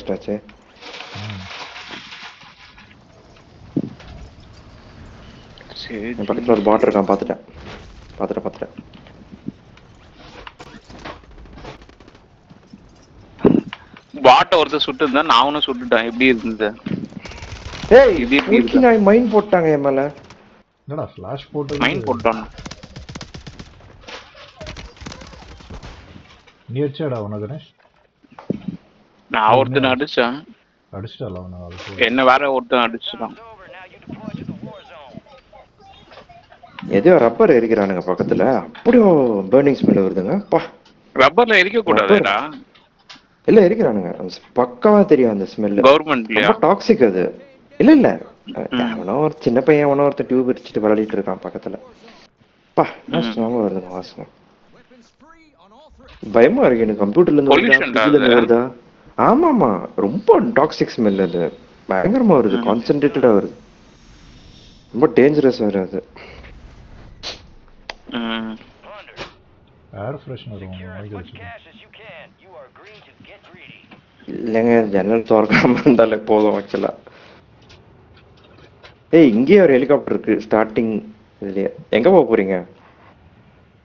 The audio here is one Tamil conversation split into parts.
வேஸ்ட் ஆச்சு. சரி என் பக்கத்துல ஒரு பாட் இருக்கான், பாத்துட்டேன். பாட்ட ஒருத்தர் சுட்டுருந்தா நானும் சுட்டுட்டேன். எப்படி இருந்தது? ஏய் இது எப்படி நான் மைன் போட்டாங்க என் மேல. என்னடா ஃபிளாஷ் போட்டு மைன் போட்டான். நீ வச்சடா உன கணேஷ். நான் ஒருத்தன் அடிச்சேன். அடிச்சிட்டல அவன. என்ன வேற ஒருத்தன் அடிச்சிட்டான். ஏதோ ரப்பர் எரிக்கிறானுங்க பக்கத்துல. அப்படியே பர்னிங் ஸ்மெல் வருதுங்க. பா ரப்பர்ல எரிக்க கூடாதுடா. இல்ல எரிக்கிறானுங்க. பக்காவா தெரியும் அந்த ஸ்மெல். கவர்மெண்ட்லயா? ரொம்ப டாக்ஸிக் அது. இல்ல அவனோ ஒரு சின்ன பையன் அவனோ ஒருத்தர் டியூப் எரிச்சிட்டு விளையாடிட்டு இருக்கான் பக்கத்துல. பா ஸ்ட்ராங்கா வருதுங்க வாசனை. பயமா இருக்கு எனக்கு. கம்ப்யூட்டர்ல இருந்து வருதா? ஆமாமா ரொம்ப டாக்ஸிக் ஸ்மெல் அது. பயங்கரமா வருது, கான்சென்ட்ரேட்டடா வருது. ரொம்ப டேஞ்சரஸ் வருது. ஏர் ஃப்ரெஷ்னர் வாங்கி வச்சிருக்கேன். இல்லைங்க ஜன்னல் திறக்காம இருந்தாலே போதும் ஆக்சுவலா. ஏய் இங்கேயே ஒரு ஹெலிகாப்டர் இருக்கு ஸ்டார்டிங் இதுலயே. எங்க போக போறீங்க?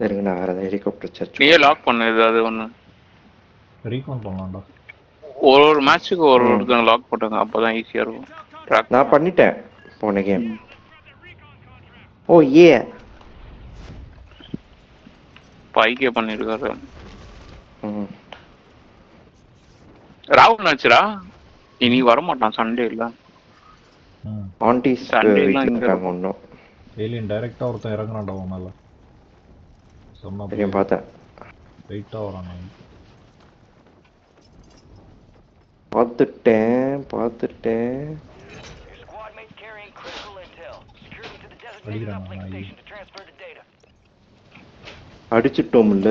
இருங்க நான் வேற ஏதாவது ஹெலிகாப்டர் சர்ச். நீயே லாக் பண்ணு ஏதாவது ஒண்ணு. ரீகான் பண்ணலாம்டா. ஒரு மேட்ச்சுக்கு ஒரு லாக் போட்டுங்க, அப்பதான் ஈஸியா இருக்கும். நான் பண்ணிட்டேன் போன கேம். ஓ ஏ பைக்கே பண்ணிருக்காரு. ராகுல் ஆச்சுடா. இனி வரமாட்டான் சண்டே இல்ல. ஆன்டிஸ் இருக்காங்க ஒன்னும். ஏலியன் டைரக்டா ஒருத்தன் இறங்குறான்டா அவன் மேல. சொன்னா தெரியும் பார்த்தேன். வெயிட்டா வரான். பார்த்துட்டேன். அடிச்சிட்டோம்ல.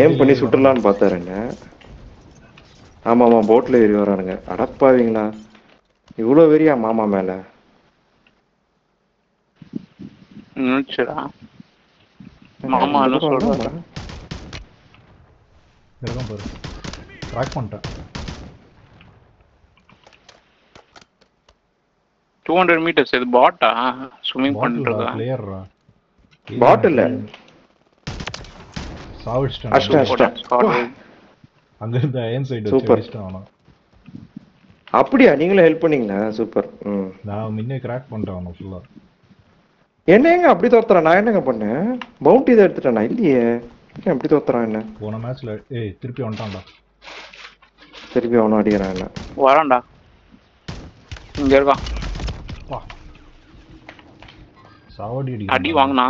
ஏம் பண்ணி சுட்டுலான்னு பார்த்தாருங்க. ஆமாமா போட்ல ஏறி வரானுங்க. அடப்பாவீங்களா இவ்வளவு வெறியா மாமா மேல. மாமா என்ன சொல்றாங்க? இறங்க பாரு. ட்ராக் பண்ணிட்டேன். 200 மீட்டர்ஸ். இது பாட்டா? ஸ்விமிங் பண்ணிட்டு பிளேயர்ரா. பாட் இல்ல. சாவிச்சிட்டேன். அங்க இருந்த அயன் சைடு வச்சு அடிச்சிட்டான். அப்படியே நீங்களே ஹெல்ப் பண்ணீங்களா? சூப்பர். நான் முன்னே கிராக் பண்ணிட்டேன் அவன ஃபுல்லா. என்னங்க அப்படி தோத்துறான்? நான் என்னங்க பண்ணேன்? பவுண்டி தான் எடுத்துட்டேன் நான். இல்லையே எப்படி தோத்துறான் என்ன? போன மேட்ச்ல திருப்பி வந்துட்டான்டா. திருப்பி அவனும் அடிக்கிறான் என்ன? வரான்டா. இங்க இருக்கான். சாவடி அடி வாங்கினா.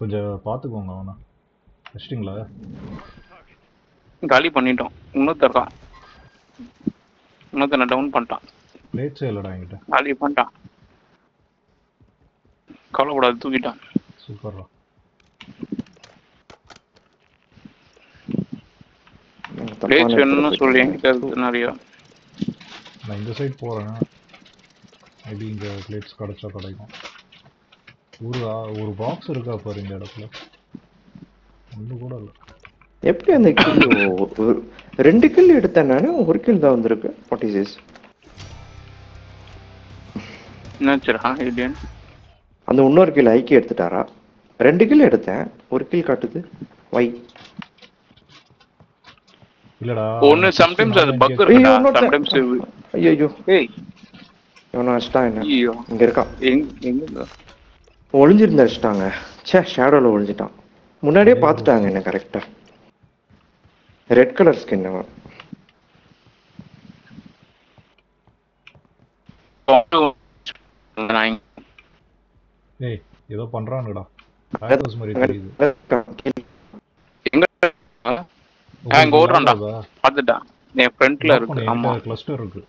கொஞ்சம் பாத்துக்கோங்க அவனை. வச்சிட்டீங்களா? காலி பண்ணிட்டோம். இன்னொருத்தன் டவுன் பண்ணிட்டான். பிளேட்ஸே இல்லடா என்கிட்ட. காலி பண்ணிட்டான். கவலைப்படாது, தூக்கிட்டான். சூப்பர்ரா. பிளேட்ஸ் வேணும்னு சொல்லி என்கிட்ட இருக்கு நிறைய. நான் இந்த சைடு போறேன். மேபி இங்க பிளேட்ஸ் கிடைச்சா கிடைக்கும். ஒரு பாக்ஸ் இருக்கா பாரு இந்த இடத்துல. ஒண்ணு கூட இல்ல. எப்படி அந்த கில் 2 கில் எடுத்தேன் நானு. 1 கில் தான் வந்திருக்கு. 46. என்னாச்சுடா ஏலியன்? அந்த இன்னொரு கில் ஐக்கி எடுத்துட்டாரா? 2 கில் எடுத்தேன், 1 கில் காட்டுது. வை இல்லடா. ஒன்னு சம்டைம்ஸ் அது பக் இருக்குடா. சம்டைம்ஸ் ஐயோ ஏய் இவன அஷ்டா என்ன? இங்க இருக்கான். எங்க ஒளிஞ்சிருந்த அஷ்டாங்க. ச்சே ஷேடோல ஒளிஞ்சிட்டான். முன்னாடியே பார்த்துட்டாங்க என்ன கரெக்டா. ரெட் கலர் ஸ்கின் அவன். ஏய் ஏதோ பண்றானுடா. ஆக்டர்ஸ் மாதிரி தெரியுது. எங்க ஓடுறான்டா. பாத்துட்டா. என் ஃப்ரண்ட்ல இருக்கு. ஆமா கிளஸ்டர் இருக்கு.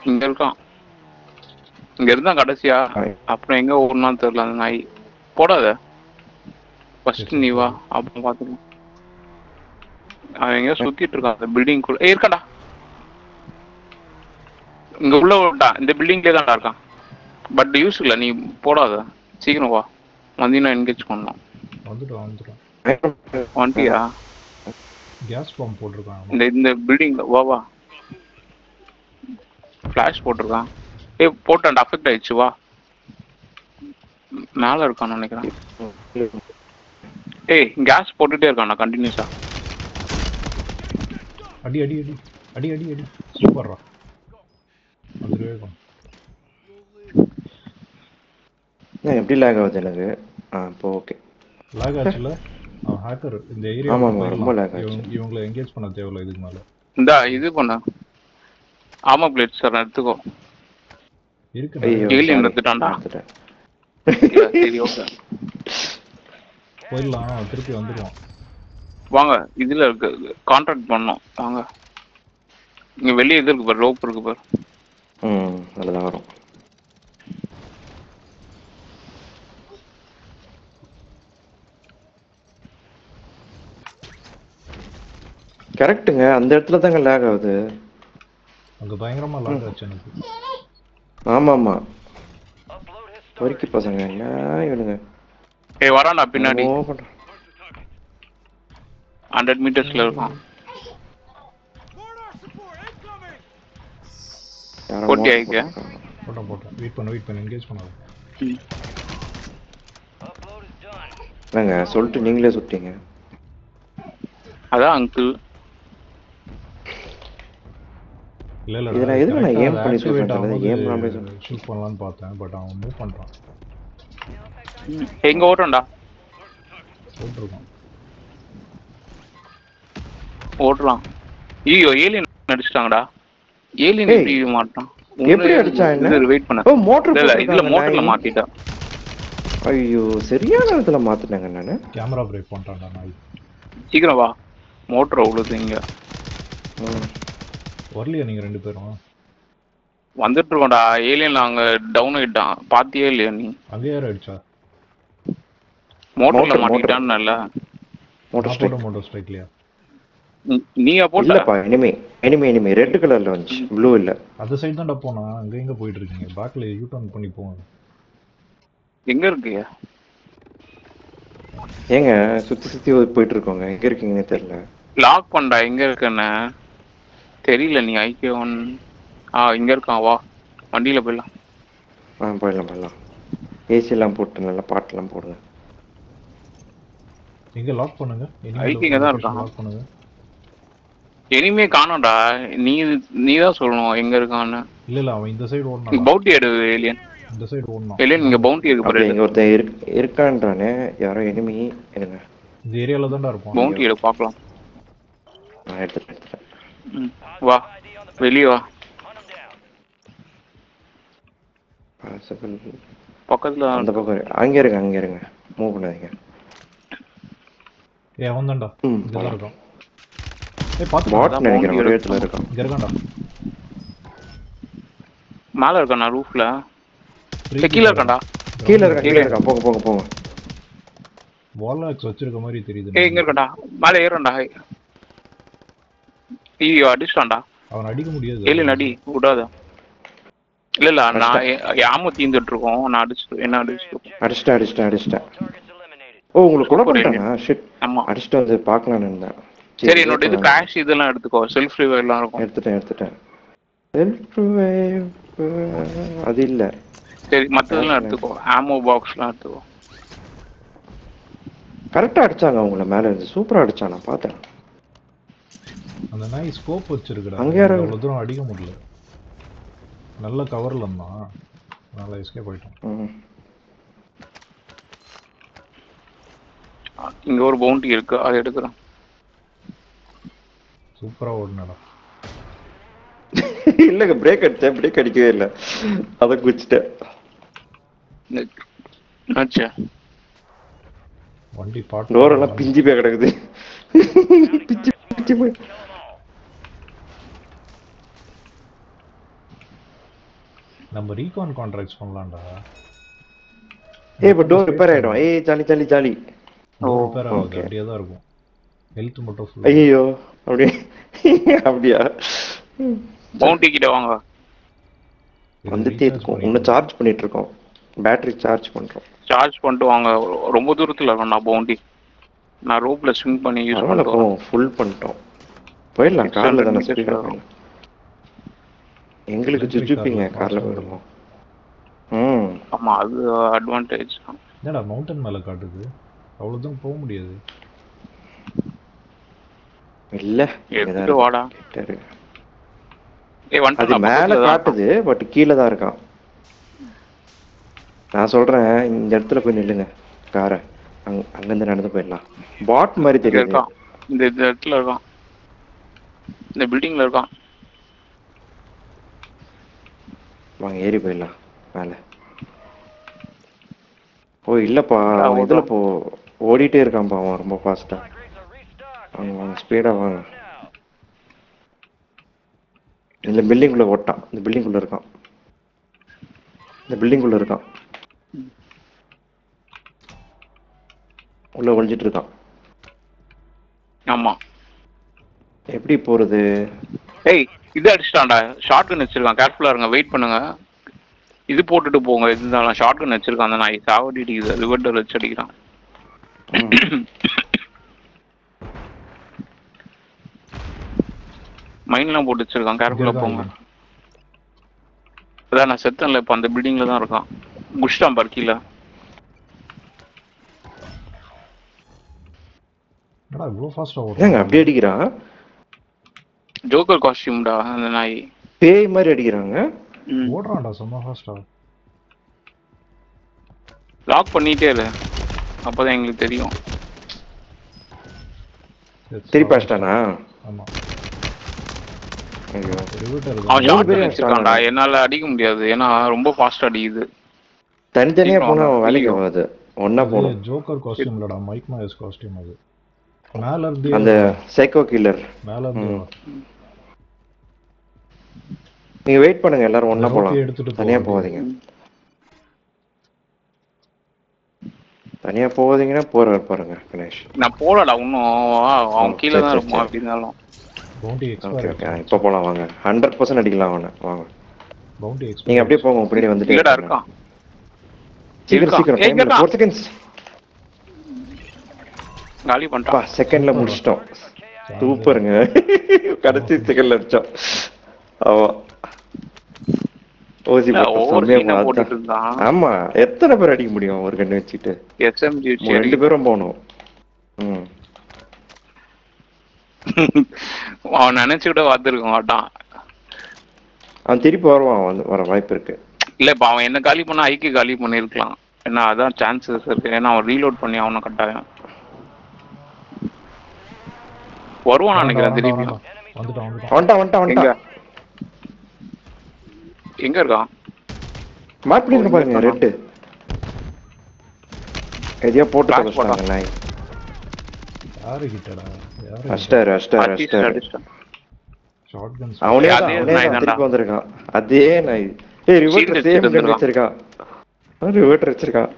இங்க இருக்கான். இங்க இருந்தா கடைசியா. அப்புறம் எங்க ஓடுனான்னு தெரியல அந்த நாய். போடாத. ஃபர்ஸ்ட் நீ வா, அப்புறம் பாத்துக்கலாம். அவன் எங்கேயோ சுத்திட்டு இருக்கான் அந்த பில்டிங் குள்ள. இருக்காடா. இங்க உள்ள விட்டான். இந்த பில்டிங்லயே தான்டா இருக்கான். பட் யூஸ் இல்ல. நீ போடாத. சீக்கிரம் வா. வந்தீங்கன்னா என்கேஜ் பண்ணலாம். வந்துட்டோம். வண்டியா? கேஸ் பாம்பு போட்டிருக்கான். இந்த பில்டிங்ல வா ஃபிளாஷ் போட்டிருக்கான். ஏய் போட்டான்டா, அஃபெக்ட் ஆயிடுச்சு. வா மேல இருக்கான்னு நினைக்கிறேன். ஏய் கேஸ் போட்டுட்டே இருக்கான்டா கண்டினியூஸா. அடி அடி அடி அடி அடி அடி சூப்பர்ரா. அது வேகம். எப்படி லேக் ஆகுது எனக்கு? இப்போ ஓகே. லேக் ஆச்சுல. அவன் ஹேக்கர் இந்த ஏரியா. ஆமாம் ரொம்ப லேக் ஆச்சு. இவங்களை என்கேஜ் பண்ண தேவையில்ல இதுக்கு மேலே. இந்தா இது பண்ண ஆமா பிளேட் சார் எடுத்துக்கோ. இருக்கு ஏலியன் எடுத்துட்டான்டா. சரி ஓகே போயிடலாம். திருப்பி வந்துடுவோம் வாங்க. இதுல இருக்கு கான்ட்ராக்ட் பண்ணோம் வாங்க. இங்க வெளியே இது இருக்கு பாரு, ரோப் இருக்கு பாரு. அதெல்லாம் வரும். கரெக்ட்டுங்க, அந்த இடத்துல தாங்க லேக் ஆகுது. அங்க பயங்கரமா லேக் ஆச்சு எனக்கு. ஆமாமா வரிக்கி பசங்க என்ன இவனுங்க. ஏய் வரான்டா பின்னாடி 100 மீட்டர்ஸ்ல இருக்கான். போட்டி ஆயிக்க போட்டோம் வெயிட் பண்ணு என்கேஜ் பண்ணாத. என்னங்க சொல்லிட்டு நீங்களே சுட்டீங்க. அதான் அங்கிள். இல்ல இத நான் எதுக்கு நான் ஏம் பண்ணி சொல்றேன்? ஏம் பண்ணாமலே ஷூட் பண்ணலாம்னு பார்த்தேன். பட் அவன் மூவ் பண்றான். எங்க ஓடுறடா? ஓடுறான். ஓடுறான். ஐயோ ஏலியன் அடிச்சிட்டாங்கடா. ஏலியன் எப்படி மாட்டான்? எப்படி அடிச்சா என்ன? வெயிட் பண்ணு. ஓ மோட்டர் இல்ல இதுல மோட்டர்ல மாட்டிட்டா. ஐயோ சரியான இடத்துல மாத்திட்டாங்க. நானு கேமரா பிரேக் பண்ணிட்டான்டா நாய். சீக்கிரம் வா. மோட்டர் உழுது இங்க. வரலையா நீங்க ரெண்டு பேரும்? வந்துட்டு இருக்கோம்டா. ஏலியன் அங்க டவுன் ஆயிட்டான். பாத்தியே இல்லையா நீ? அங்க யார் அடிச்சா? மோட்டர்ல மாட்டிட்டான்னு இல்ல. மோட்டர் ஸ்ட்ரைக்லையா? நீயா போட்ட? இல்லப்பா எனிமே ரெட் கலர்ல வந்துச்சு, ப்ளூ இல்ல. அந்த சைடு தான்டா போனா. அங்க எங்க போயிட்டு இருக்கீங்க? பேக்ல யூ டர்ன் பண்ணி போங்க. எங்க இருக்கீங்க? ஏங்க சுத்தி போயிட்டு இருக்கோங்க. எங்க இருக்கீங்கன்னு தெரியல. லாக் பண்ணடா. எங்க இருக்கன்னு தெரியல. நீ ஐக்கியம் இங்க இருக்கான். வா வண்டியில போயிடலாம். போயிடலாம். ஏசி எல்லாம் போட்டு நல்லா பாட்டெல்லாம் போடுங்க. எங்க லாக் பண்ணுங்க. ஐக்கிங்க தான் இருக்கான். லாக் பண்ணுங்க. எனிமே காணோம்டா. நீ தான் சொல்லணும் எங்க இருக்கான்னு. இல்ல அவன் இந்த சைடு ஓடுனான். பவுண்டி எடு ஏலியன். இந்த சைடு ஓடுனான். ஏலியன் இங்க பவுண்டி இருக்கு பாரு. இங்க ஒருத்தன் இருக்கான்றானே. யாரோ எனிமி இருங்க. இந்த ஏரியால தான்டா இருப்பான். பவுண்டி எடு பார்க்கலாம். நான் எடுத்துட்டேன். வா வெளிய வா. பக்கத்துல அந்த பக்கம் அங்க இருங்க. மூவ் பண்ணாதீங்க. அவன் தான்டா. இதெல்லாம் இருக்கான். பாட் நினைக்கிறேன். ஒரு இடத்துல இருக்கான். இங்க இருக்கான்டா. மேல இருக்கானா ரூஃப்ல? கீழ இருக்கான்டா. கீழ இருக்கான். போங்க. வால்லாக்ஸ் வச்சிருக்க மாதிரி தெரியுது. ஏய் இங்க இருக்கான்டா. மேல ஏறறடா. ஐயோ அடிச்சான்டா. அவன் அடிக்க முடியாது. ஏலியன் அடி விடாத. இல்ல நான் ஆமோ தீந்துட்டு இருக்கோம். நான் அடிச்சிட்டேன். ஓ உங்களுக்கு கொலை பண்ணிட்டானா? ஷிட். ஆமா அடிச்சிட்டு வந்து பார்க்கலாம்னு இருந்தேன். சரி என்னோட இது கிராஷ் இதெல்லாம் எடுத்துக்கோ. செல்ஃப் ரிவைவ் எல்லாம் இருக்கும். எடுத்துட்டேன். செல்ஃப் ரிவைவ் அது இல்ல. சரி மத்ததெல்லாம் எடுத்துக்கோ. ஆமோ பாக்ஸ்லாம் எடுத்துக்கோ. கரெக்டா அடிச்சாங்க அவங்கள மேல இருந்து. சூப்பரா அடிச்சான். நான் பார்த்தேன். அந்த நாய் ஸ்கோப் வச்சிருக்கடா. அங்க யாரோ அவ்வளவு தூரம் அடிக்க முடியல. நல்ல கவர்ல இருந்தான். நல்லா எஸ்கேப் ஆயிட்டான். இங்க ஒரு பவுண்டி இருக்கு. அதை எடுக்கிறேன். சூப்பரா ஓடுனடா. இல்லங்க பிரேக் அடிக்கவே இல்ல. அத குச்சிட்டேன். ஆச்சா வண்டி பாட்டு டோர் எல்லாம் பிஞ்சி போய் கிடக்குது. பிஞ்சி போய். நம்ம ரீகான் கான்ட்ராக்ட்ஸ் பண்ணலாம்டா. இப்ப டோர் ரிப்பேர் ஆயிடும். ஜாலி. ரிப்பேர் ஆகுது. அப்படியே தான் இருக்கும். ஹெல்த் மட்டும் ஃபுல். ஐயோ அப்படியா? பவுண்டி கிட்ட வாங்க. வந்துட்டே இருக்கும். இன்னும் சார்ஜ் பண்ணிட்டு இருக்கோம். பேட்டரி சார்ஜ் பண்றோம். சார்ஜ் பண்ணிட்டு வாங்க. ரொம்ப தூரத்துல இருக்கா பவுண்டி. நான் ரோப்ல ஸ்விங் பண்ணி யூஸ் பரவாயில்ல பண்ணிட்டு போவோம், ஃபுல் பண்ணிட்டோம். போயிடலாம், கார்ல தானே ஸ்பீடா போயிடலாம். எங்களுக்கு சுச்சுப்பீங்க கார்ல போயிடுவோம். ஆமா அது அட்வான்டேஜ். என்னடா மவுண்டன் மேல காட்டுது, அவ்வளவுதான் போக முடியாது. இல்ல எடுத்துட்டு வாடா. அது மேல காட்டுது, பட் கீழே தான் இருக்கான். நான் சொல்றேன், இந்த இடத்துல போய் நில்லுங்க காரை, அங்கிருந்து நடந்து போயிடலாம். பாட் மாதிரி தெரியுது. இந்த இடத்துல இருக்கான், இந்த பில்டிங்ல இருக்கான். வாங்க ஏறி போயிடலாம் மேல. ஓ இல்லப்பா, இதுல போ, ஓடிட்டே இருக்கான்ப்பா அவன் ரொம்ப ஃபாஸ்டா. வாங்க ஸ்பீடா வாங்க. இந்த பில்டிங்குள்ள ஓட்டான், இந்த பில்டிங்குள்ள இருக்கான், இந்த பில்டிங்குள்ள இருக்கான், உள்ள ஒளிஞ்சிட்டு இருக்கான். ஆமா எப்படி போறது? ஏய் இது அடிச்சிட்டான்டா, ஷார்ட் கன் வச்சிருக்கான், கேர்ஃபுல்லா இருங்க, வெயிட் பண்ணுங்க. இது போட்டுட்டு போங்க, இருந்தாலும் ஷார்ட் கன் வச்சிருக்கான் அந்த நாய், சாவடிக்குது, ரிவர்டர் வச்சு அடிக்கிறான். மைன்லாம் போட்டு வச்சிருக்கான், கேர்ஃபுல்லா போங்க. அதான் நான் செத்தன்ல, இப்போ அந்த பில்டிங்ல தான் இருக்கான். குஷ்டான் பர்க்கில. அப்படி அடிக்கிறான். ஜோக்கர் காஸ்டியூம்டா அந்த நாய், பேய் மாதிரி அடிக்கிறாங்க. ஓடுறான்டா சும்மா ஃபாஸ்டா. லாக் பண்ணிட்டே இரு, அப்பதான் எங்களுக்கு தெரியும். திருப்பி அடிச்சிட்டானா? ஆமா அவன் ஷார்ட் கன் வச்சிருக்கான்டா, என்னால அடிக்க முடியாது, ஏன்னா ரொம்ப ஃபாஸ்டா அடிக்குது. தனித்தனியா போனா வேலைக்கு ஆகாது, ஒண்ணா போணும். ஜோக்கர் காஸ்டியூம்லடா, மைக் மாயர்ஸ் காஸ்டியூம் அது. மேல இருந்து அந்த சைக்கோ கில்லர் மேல இருந்து. நீங்க வெயிட் பண்ணுங்க, எல்லாரும் ஒண்ணா போலாம், தனியா போகாதீங்க. தனியா போகாதீங்கன்னா போறாரு பாருங்க கணேஷ். நான் போலடா இன்னும், அவன் கீழே தான் இருப்பான் அப்படி இருந்தாலும். இப்ப போலாம் வாங்க, 100% அடிக்கலாம் அவனை. வாங்க நீங்க அப்படியே போங்க, பின்னாடி வந்துட்டு இருக்கான். சீக்கிரம் சீக்கிரம் 4 செகண்ட்ஸ் காலி பண்ணிட்டா. செகண்ட்ல முடிச்சிட்டோம், சூப்பருங்க. கடைசி செகண்ட்ல அடிச்சோம். ஆமா ஓசி போட்டு. ஆமா எத்தனை பேர் அடிக்க முடியும் ஒரு கண்ணு வச்சுட்டு? எஸ்எம்ஜி 2 பேரும் போகணும். அவன் நினைச்சுக்கிட்ட பார்த்துருக்க மாட்டான், அவன் திருப்பி வருவான், வர வாய்ப்பு இருக்கு. இல்ல இப்ப அவன் என்ன காலி பண்ணா ஐக்கு காலி பண்ணிருக்கலாம், ஏன்னா அதான் சான்சஸ் இருக்கு, ஏன்னா அவன் ரீலோட் பண்ணி அவனை கட்டாயம் வருவான் நினைக்கிறேன். திருப்பி எங்க இருக்கான்? மார்க் பண்ணி பாருங்க, ரெட் எதையோ போட்டு தொலைச்சிட்டாங்க நாய். யாரு கிட்டடா? அஸ்டர் ஷாட்கன்ஸ் அவனே திருப்பி வந்திருக்கான், அதே நாய். ஏய் ரிவர்டர் சேம் கன் வச்சிருக்கான், ரிவர்டர் வச்சிருக்கான்.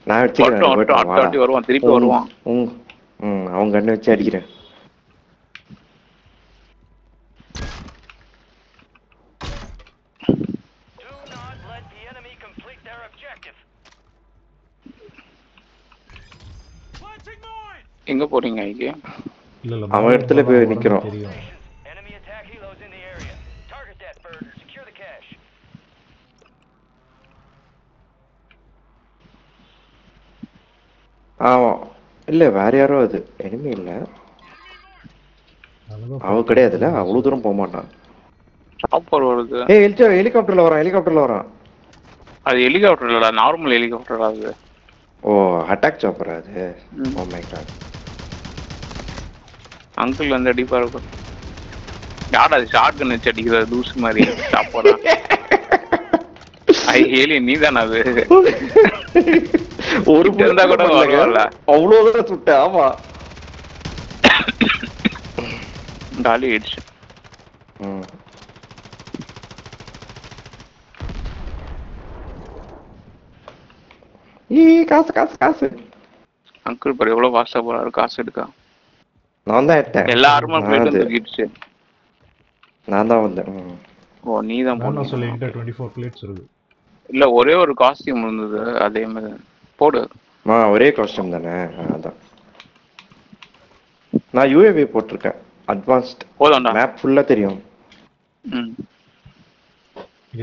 நான் வச்சிருக்கேன், வருவான் திருப்பி வருவான். அவன் கண்ணை வச்சு அடிக்கிறேன். எங்க போறீங்க ஐக்கு? அவன் இடத்துல போய் நிக்கிறோம். ஆமா இல்ல வேற யாரோ, அது எனிமி இல்ல, அவ கிடையாதுல, அவ்வளவு தூரம் போக மாட்டான். சாப்பர் வருது. ஏய் ஹெலிகாப்டர்ல வரான். அது ஹெலிகாப்டர் இல்லடா, நார்மல் ஹெலிகாப்டர் அது. ஓ அட்டாக் சாப்பர் அது. Oh my God. அங்கிள் வந்து அடிப்பா இருக்கும். யாரா அது ஷார்ட் கன் வச்சு அடிக்கிறது லூஸ் மாதிரி சாப்பரா? ஐ ஹேலி நீதானா அது? ஒரு இருந்தா கூட வரல, அவ்வளவு சுட்ட. ஆமா டாலி ஹெட்ஸ். காசு அங்கிள் பாரு எவ்வளவு ஃபாஸ்டா போறாரு காசு எடுக்க. நான் தான் எடுத்தேன், எல்லா ஆர்மர் பிளேட்டும் தூக்கிடுச்சு. நான் தான் வந்தேன். ஓ நீ தான் போன சொல்ல 24 பிளேட்ஸ் இருக்கு. இல்ல ஒரே ஒரு காஸ்டியூம் இருந்தது, அதே மாதிரி போடு. ஒரே காஸ்டியூம் தானே, அதான் நான் யூஏவி போட்டிருக்கேன் அட்வான்ஸ்ட். போதும்டா. மேப் ஃபுல்லா தெரியும்.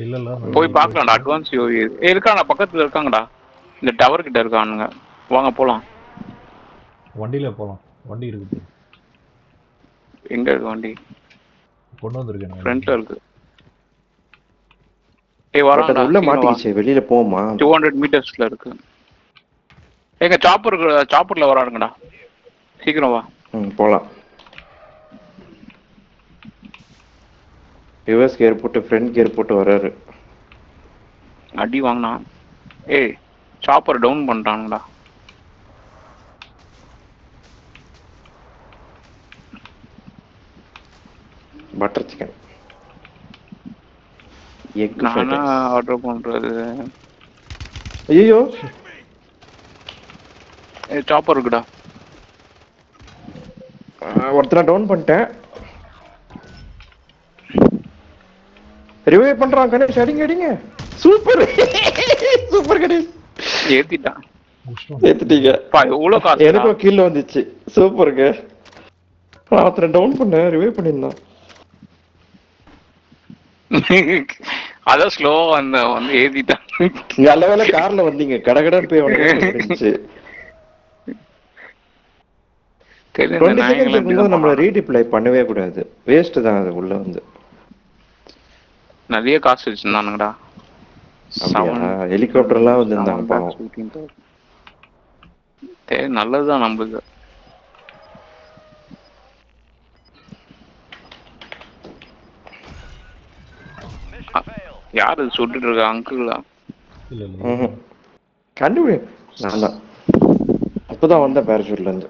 இல்ல போய் பார்க்கலாம்டா. அட்வான்ஸ் யூஏவி இருக்காங்கடா, பக்கத்துல இருக்காங்கடா. இந்த டவர் கிட்ட இருக்கானுங்க. வாங்க போலாம். வண்டியில போலாம். வண்டி இருக்கு. எங்க இருக்கு வண்டி? கொண்டு வந்திருக்கேன். ஃப்ரண்ட்ல இருக்கு. ஏய் வரான்டா. உள்ள மாட்டிக்கிச்சு, வெளியில போமா. 200 மீட்டர்ஸ்ல இருக்கு. எங்க சாப்பர்ல வரானுங்கடா. சீக்கிரம் வா. போலாம். ரிவர்ஸ் கியர் போட்டு ஃப்ரண்ட் கியர் போட்டு வராரு. அடி வாங்கினா. ஏய் சாப்பர் டவுன் பண்ணிட்டானுங்கடா. பட்டர் சிக்கன் எக் நானா ஆர்டர் பண்றது. ஐயோ சாப்பர் இருக்குடா. ஒருத்தனை டவுன் பண்ணிட்டேன். ரிவைவ் பண்றான் கணேஷ். அடிங்க. Super super Ganesh. ஏத்திட்டீங்க. எனக்கும் கீழ வந்துச்சு. சூப்பருங்க. நான் ஒருத்தனை டவுன் பண்ணேன், ரிவைவ் பண்ணிருந்தான். அதான் ஸ்லோவா வந்து ஏத்திட்டான். நல்ல வேலை கார்ல வந்தீங்க, கடகடன் போய் வந்துச்சு. 20 செகண்ட்ஸ் நம்மள ரீடிப்ளை பண்ணவே கூடாது. வேஸ்ட் தான் அது. உள்ள வந்து நிறைய காசு வச்சிருந்தானுங்கடா. ஹெலிகாப்டர் எல்லாம் வந்திருந்தாங்க பாவம். நல்லதுதான் நம்மளுக்கு. யாரு சுட்டுட்டு இருக்க? அங்கிளா? இல்ல கண்டுபிடி. நான் தான் அப்பதான் வந்தேன் பேரஷூட்ல இருந்து.